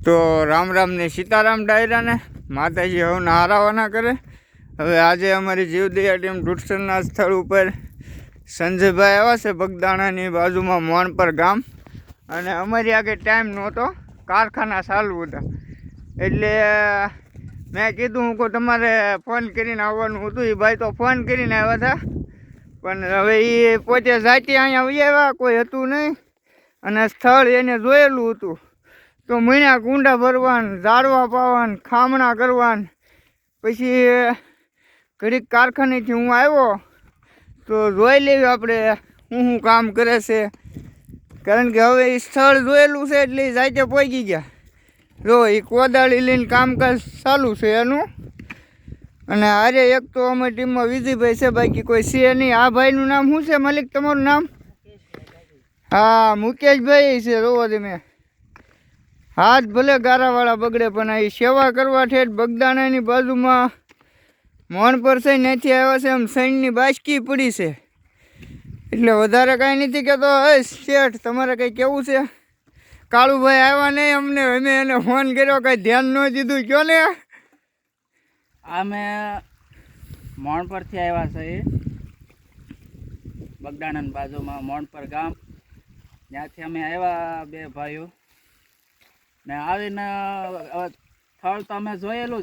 તો રામ રામ ને સીતારામ ડાયરાને માતાજી હવના હારાવાના કરે। હવે આજે અમારી જીવદયા ટીમ ઢૂંઢસરના સ્થળ ઉપર સંજયભાઈ આવ્યા છે બગદાણાની બાજુમાં મોણપર ગામ। અને અમારી આગળ ટાઈમ નહોતો, કારખાના ચાલુ હતા, એટલે મેં કીધું હું કોઈ તમારે ફોન કરીને આવવાનું હતું। એ ભાઈ તો ફોન કરીને આવ્યા હતા, પણ હવે એ પોતે જાતે અહીંયા આવી આવ્યા, કોઈ હતું નહીં, અને સ્થળ એને જોયેલું હતું। તો મહિના કુંડા ભરવાન, ઝાડવા પાવાન, ખામણા કરવાન, પછી ઘડીક કારખાનેથી હું આવ્યો તો જોઈ લેવી આપણે શું કામ કરે છે, કારણ કે હવે એ સ્થળ જોયેલું છે એટલે એ જાતે પહોંચી ગયા। જો એ કોદાળી લઈને કામકાજ ચાલુ છે એનું। અને અરે એક તો અમારી ટીમમાં વિજયભાઈ છે, બાકી કોઈ છે નહીં। આ ભાઈનું નામ શું છે માલિક, તમારું નામ? હા, મુકેશભાઈ છે। જોવો તમે, હાથ ભલે ગારાવાળા બગડે, પણ આ સેવા કરવા ઠેઠ બગદાણાની બાજુમાં મોણપર છે, ત્યાંથી આવ્યા છે। એમ સૈનની બાસકી પડી છે, એટલે વધારે કાંઈ નથી કહેતો। હે શેઠ, તમારે કંઈ કેવું છે? કાળુભાઈ આવ્યા નહીં અમને, અમે એને ફોન કર્યો, કાંઈ ધ્યાન ન દીધું, કયો ને? અમે મોણપરથી આવ્યા છે, બગદાણાની બાજુમાં મોણપર ગામ, ત્યાંથી અમે આવ્યા બે ભાઈઓ ને આવીને સ્થળ તો અમે જોયેલું